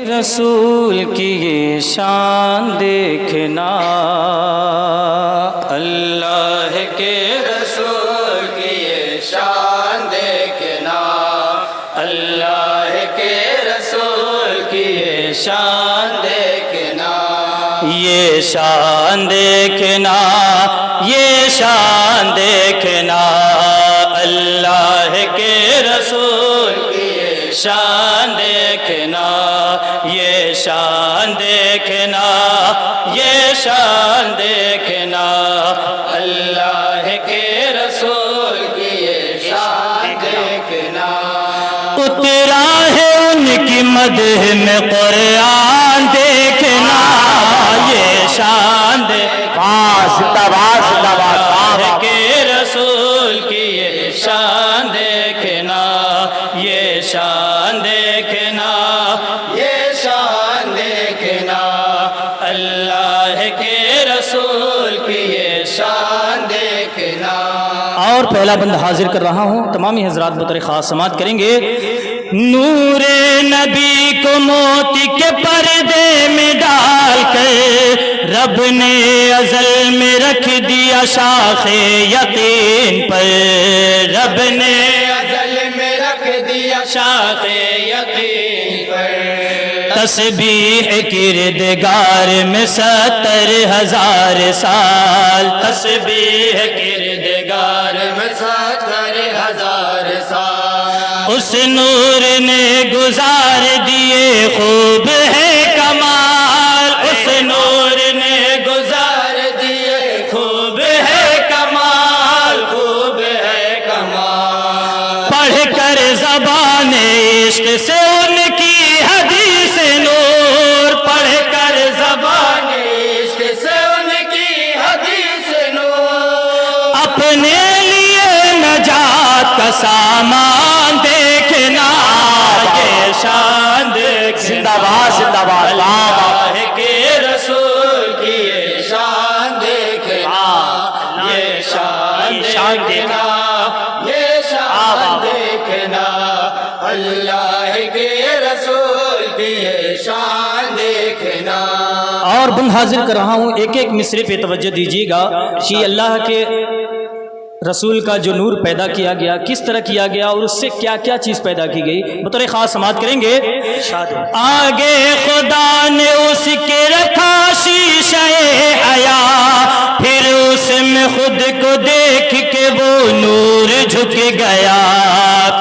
رسول کی یہ شان دیکھنا، اللہ کے رسول کی یہ شان دیکھنا، اللہ کے رسول کی یہ شان دیکھنا، یہ شان دیکھنا، یہ شان دیکھنا، اللہ کے رسول کی یہ شان دیکھنا، یہ شان دیکھنا، یہ شان دیکھنا، اللہ کے رسول کی یہ شان دیکھنا۔ اترا ہے ان کی مدح میں قرآن دیکھنا، یہ شان دیکھنا، اللہ کے رسول کی یہ شان دیکھنا، یہ شان دیکھنا، یہ شان دیکھنا، اللہ کے رسول کی یہ شان دیکھنا۔ اور پہلا بند حاضر کر رہا ہوں، تمامی حضرات بطور خاص سماعت کریں گے۔ نور نبی کو موتی کے پردے میں ڈال کر رب نے ازل میں رکھ دیا شاخ یقین پر، رب نے ازل میں رکھ دیا شاخ یقین پر، تسبیح کردگار میں 70,000 سال، تسبیح کردگار میں 70,000 سال، اس نور نے گزار دیے، خوب ہے کمال، اس نور نے گزار دیے، خوب ہے کمال، خوب ہے کمال، پڑھ کر زبان عشق سے ان کی حدیث نور، پڑھ کر زبان عشق سے ان کی حدیث نور، اپنے لیے نجات کا سامان دیکھنا، یہ شان دیکھنا، زندہ باد اللہ کے رسول کی یہ شان دیکھنا، یہ شان دیکھنا، یہ شان دیکھنا، اللہ کے رسول کی یہ شان دیکھنا۔ اور بند حاضر کر رہا ہوں، ایک ایک مصرے پہ توجہ دیجیے گا کہ اللہ کے رسول کا جو نور پیدا کیا گیا کس طرح کیا گیا اور اس سے کیا کیا چیز پیدا کی گئی، بطور خاص سماعت کریں گے۔ آگے خدا نے اس کے رکھا شیشہ حیا، پھر اس میں خود کو دیکھ کے وہ نور جھک گیا،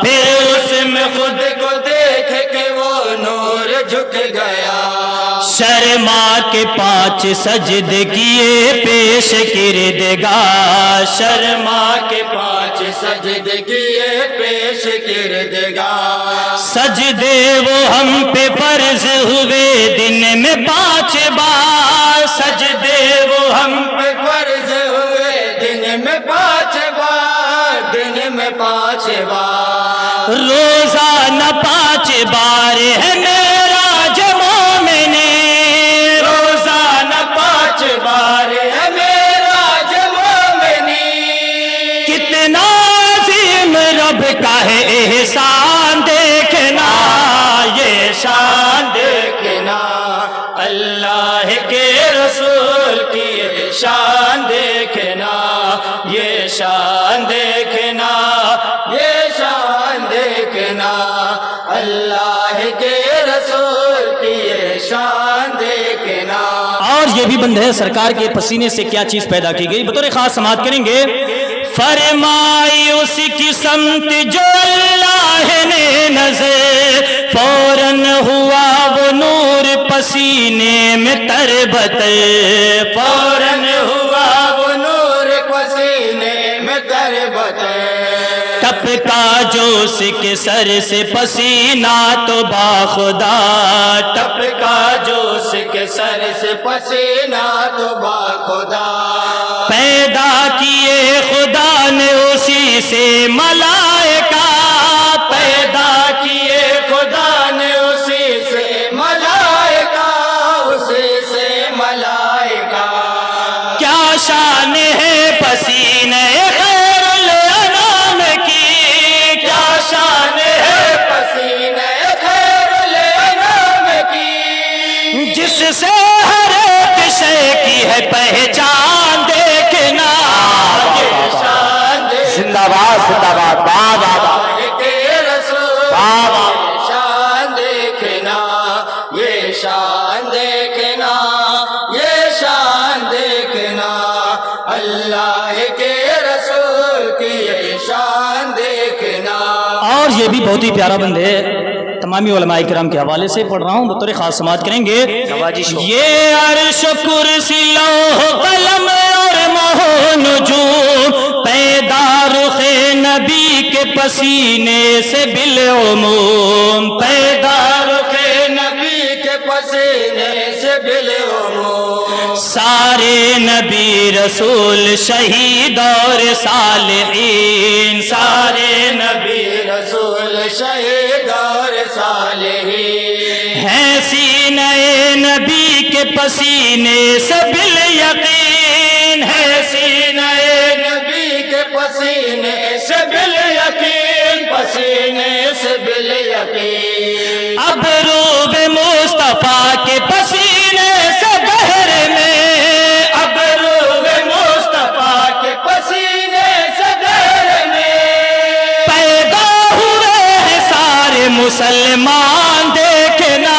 پھر اس میں خود کو دیکھ کے وہ نور جھک گیا، شرما کے 5 سجدے کیے پیش کردگار، شرما کے 5 سجدے کیے پیش کردگار، سجدے وہ ہم پہ فرض ہوئے دن میں 5 بار، سجدے وہ ہم پہ فرض ہوئے دن میں 5 بار، دن میں 5 بار، روزانہ 5 بار ہے معراج مومن، روزانہ 5 بار ہے معراج مومن، کتنا عظیم رب کا ہے احسان دیکھنا، یہ شان دیکھنا، اللہ کے رسول کی یہ شان دیکھنا، یہ شان دیکھنا، یہ شان دیکھنا، اللہ کے رسول کی یہ شان دیکھنا۔ اور یہ بھی بند ہے سرکار کے پسینے سے کیا چیز پیدا کی گئی، بطور خاص سماعت کریں گے۔ فرمائی اس کی سمت جو اللہ نے نظر، فوراً ہوا وہ نور پسینے میں تربت، فوراً ہوا وہ نور پسینے میں تربت، ٹپکا جو اس کے سر سے پسینہ تو باخدا، ٹپکا جو اس کے سر سے پسینہ تو باخدا، پیدا کیے خدا نے اسی سے ملائکہ، پیدا کیے خدا نے اسی سے ملائکہ، اسی سے ملائکہ، کیا شان ہے پسینے خیر الانام کی، کیا شان ہے پسینے خیر الانام کی، سے ہر ایک شے کی ہے پہچان دیکھنا یہ شان زندہ باد زندہ باد بابا کے رسول شان دیکھنا یہ شان دیکھنا یہ شان دیکھنا اللہ کے رسول کی یہ شان دیکھنا. اور یہ بھی بہت ہی پیارا بند ہے، تمامی علماء کرام کے حوالے سے پڑھ رہا ہوں، بطور خاص سماعت کریں گے. یہ عرش کرسی لوح قلم اور مہو نجوم پیدا رخ نبی کے پسینے سے بالعموم، پیدا رخ نبی کے پسینے سے بالعموم. سارے نبی رسول شہید اور صالحین، سارے نبی رسول شہید اور صالحین ہیں سینہ نبی کے پسینے سے بالیقین، ہے سینہ نبی کے پسینے سے بالیقین، پسینے سے بالیقین. اب روب مصطفیٰ کے پسینے سے بحر میں، اب روب مصطفیٰ کے پسینے سے بحر میں پیدا ہوئے ہیں سارے مسلمان دیکھنا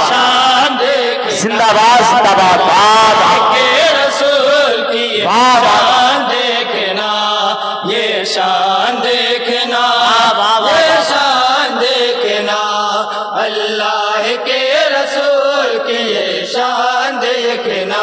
شان دیکھنا. زندہ باد زندہ باد بابا کے رسول کی شان دیکھنا یہ شان دیکھنا یہ شان دیکھنا اللہ کے رسول کی یہ شان دیکھنا.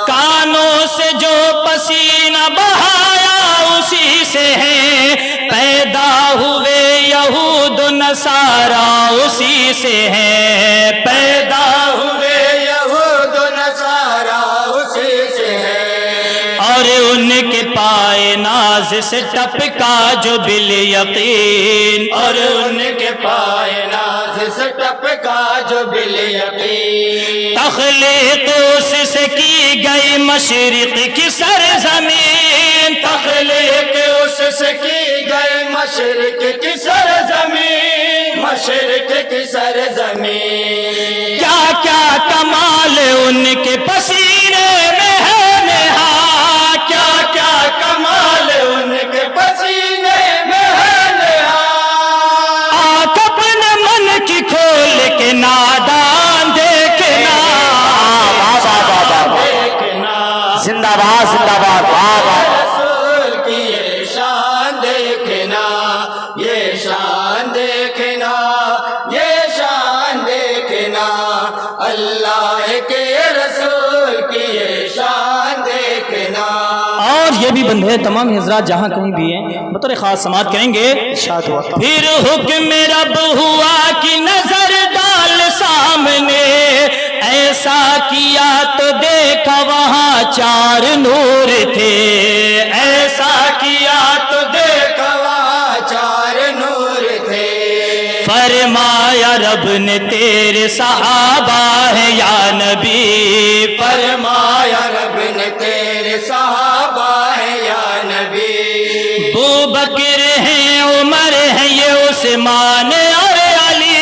کانوں سے جو پسینہ بہایا اسی سے ہے پیدا ہوئے یہود نصارا اسی سے ہے، پیدا ہوئے یہود نصارا اسی سے ہے. اور ان کے پائے ناز سے ٹپکا جو بالیقین، اور ان کے پائے ناز سے ٹپکا جو بالیقین. تخلیق اس سے کی گئی مشرق کی سرزمین، تخلیق اس سے کی گئی مشرق کی سرزمین، مشرق کی سرزمین. کیا کیا کمال ان کے پسینے میں ہے نہا، کیا کیا کمال ان کے پسینے میں ہے نہا. آنکھ اپنے من کی کھول کے نادان دیکھنا دیکھنا زندہ باد زندہ باد بابا رسول کی یہ شان دیکھنا یہ شان دیکھنا یہ شان دیکھنا اللہ کے رسول کی یہ شان دیکھنا. اور یہ بھی بندے تمام حضرات جہاں کہیں بھی ہیں بطور خاص سماعت کریں گے. پھر حکم رب ہوا کہ نظر ڈال سامنے ایسا کیا تو دیکھا وہاں چار نور تھے، ایسا کیا تو دیکھا وہاں چار نور تھے. فرمایا رب نے تیرے صحابہ ہیں یا نبی، فرمایا رب نے تیرے صحابہ ہیں یا نبی. بکر ہیں عمر ہیں یہ عثمان اور علی،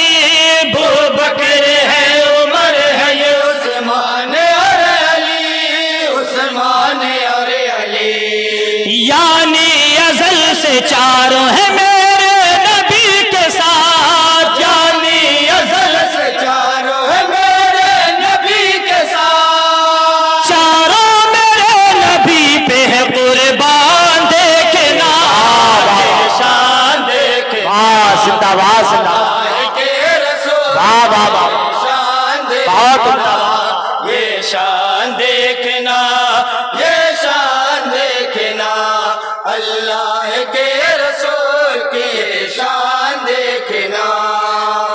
بکر ہے عمر ہے یہ عثمان اور علی، عثمان اور علی. یعنی ازل سے چاروں ہیں میرے نبی کے ساتھ، یعنی ازل سے چاروں ہیں میرے نبی کے ساتھ. چاروں میرے نبی پہ ہے قربان دیکھنا شان دیکھنا زندہ باد زندہ کے رسول بابا شان بہت دیکھنا یہ شان دیکھنا یہ شان دیکھنا اللہ کے رسول کی یہ شان دیکھنا.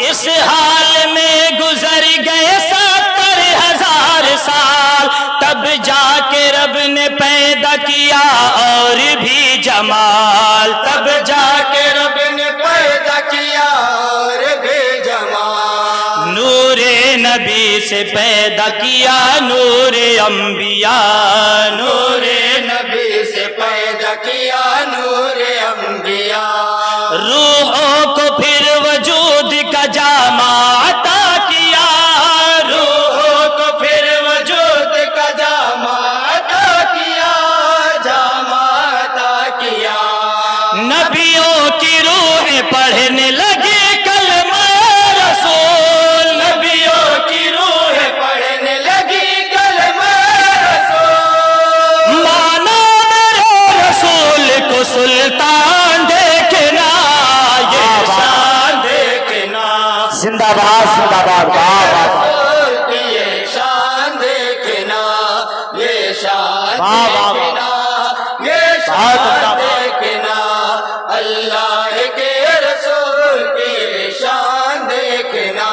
اس حال میں گزر گئے 70,000 سال، تب جا کے رب نے پیدا کیا اور بھی جمال، تب جا کے رب نے پیدا کیا اور بھی جمال. نور نبی سے پیدا کیا نور انبیاء، نور نبی سے پیدا کیا نور انبیاء. روحوں کو پھر وجود کا جامع عطا کیا، روح زندہ باد واہ واہ رسول کی یہ شان دیکھنا، یہ شان واہ واہ واہ دیکھنا، یہ شان دیکھنا، اللہ کے رسول کی یہ شان دیکھنا۔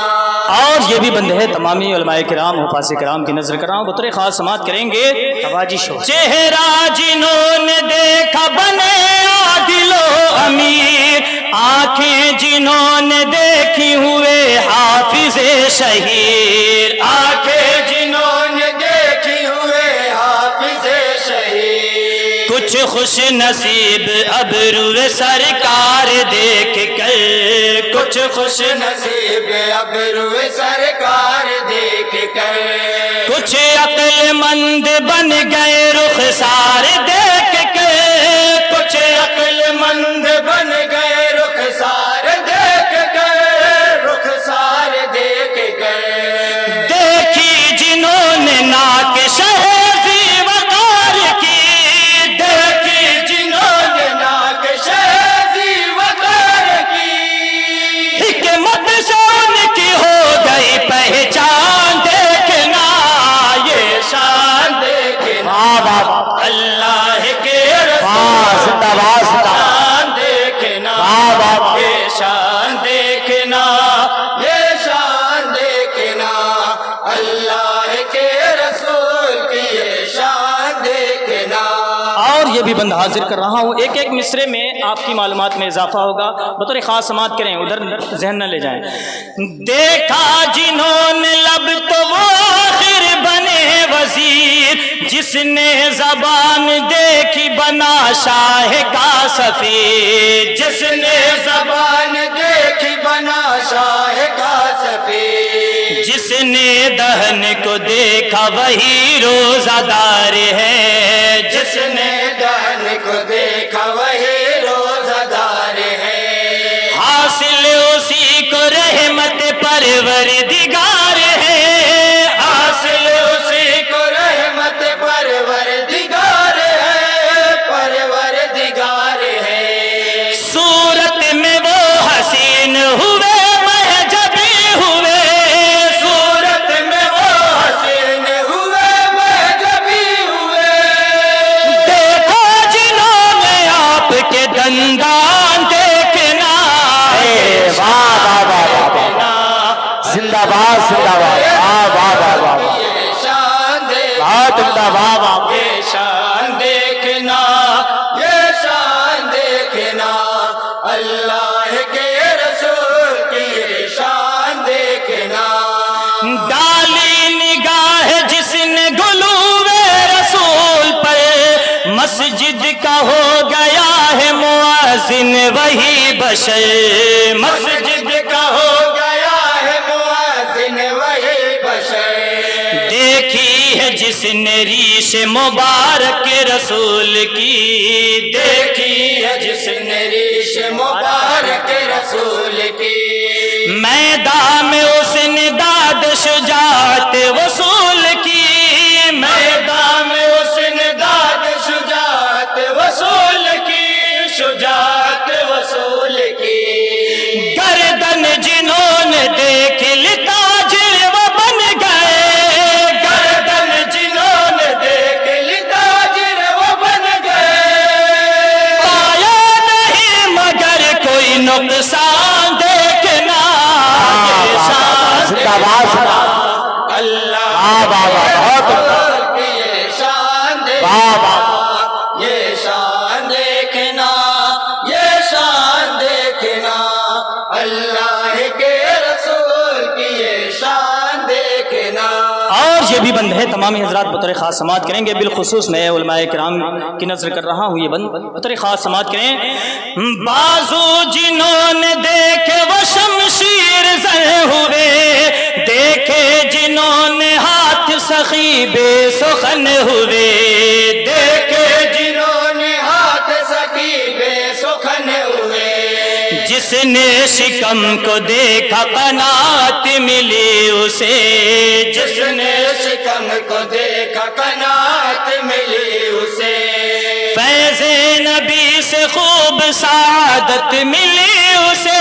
اور یہ بھی بند ہے تمامی علماء کرام حفاظ کرام کی نظر کر رہا ہوں، بطور خاص سماعت کریں گے تواجش ہو۔ چہرہ جنہوں نے دیکھا بنے عادل و امیر، آنکھیں جنہوں نے دیکھی ہوئے حافظ شہیر، آنکھیں جنہوں نے دیکھی ہوئے حافظ شہید، کچھ خوش نصیب ابرو سرکار دیکھ کر، کچھ خوش نصیب ابرو سرکار دیکھ کر، کچھ عقل مند بن گئے رخسار دیکھ کے، کچھ عقل مند بن گئے رخسار دیکھ کر، رخسار دیکھ کر، دیکھی جنہوں نے ناک شہزی وقار کی، دیکھی جنہوں نے ناک شہزی وقار کی، حکمت سے ان کی ہو گئی پہچان دیکھنا، یہ شان دیکھنا، واہ واہ اللہ کے واہ رسول زندہ باد زندہ باد شان دیکھنا، واہ واہ واہ یہ شان دیکھنا، یہ شان دیکھنا، اللہ کے رسول کی یہ شان دیکھنا۔ اور یہ بھی بند حاضر کر رہا ہوں، ایک ایک مصرے میں آپ کی معلومات میں اضافہ ہوگا، بطور خاص سماعت کریں، ادھر ذہن نہ لے جائیں۔ دیکھا جنہوں نے لب تو وہ آخر بنے وزیر، جس نے زبان دیکھی بنا شاہ کا سفیر، جس نے زبان دیکھی بنا شاہ کا سفیر، جس نے دہن کو دیکھا وہی روزہ دار ہے، جس نے دہن کو دیکھا وہی روزہ دار ہے، حاصل اسی کو رحمت پروردگار ہے، حاصل اسی کو رحمت پروردگار ہے، پروردگار ہے، صورت میں وہ حسین ہوئے مہجبی ہوئے، صورت میں وہ حسین ہوئے مہجبی ہوئے، دیکھا جنہوں نے آپ کے دندان دیکھنا، واہ واہ واہ واہ زندہ باد زندہ باد واہ واہ واہ واہ واہ یہ شان واہ زندہ واہ واہ یہ شان دیکھنا، یہ شان دیکھنا، اللہ کے رسول کی یہ شان دیکھنا، ڈالی نگاہ جس نے گلوے رسول پر، مسجد کا ہو گیا ہے مؤذن وہی بشر، مسجد کا ہو گیا ہے مؤذن وہی بشر، دیکھی ہے جس نے ریش مبارک رسول کی، دیکھی ہے جس نے ریش مبارک رسول کی، میدان میں اس نے داد شجاعت وصول کی، میدان میں اس نے داد شجاعت وصول کی، شجاعت وصول کی، گردن جنہوں نے دیکھ لی تاجر وہ بن گئے، گردن جنہوں نے دیکھ لی تاجر وہ بن گئے، پایا نہیں مگر کوئی نقصان دیکھنا، یہ شان زندہ باد زندہ باد اللہ واہ واہ واہ بہت رسول کی یہ شان واہ دیکھنا، واہ یہ شان دیکھنا، یہ شان دیکھنا، اللہ کے رسول کی یہ شان دیکھنا۔ اور یہ بھی بند ہے تمامی حضرات بطور خاص سماعت کریں گے، بالخصوص میں علماء کرام کی نظر کر رہا ہوں، یہ بند بطور خاص سماعت کریں۔ بازو جنہوں نے دیکھے وہ شمشیر زر ہوئے، دیکھے جنہوں نے ہاتھ سخی بے سخن ہوئے، دیکھے جنہوں نے ہاتھ سکی بے سخن ہوئے، جس نے شکم کو دیکھا قناعت ملی اسے، جس نے شکم کو دیکھا قناعت ملی اسے، فیض نبی سے خوب سعادت ملی اسے،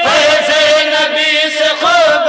فیض نبی سے خوب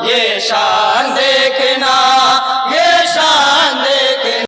یہ شان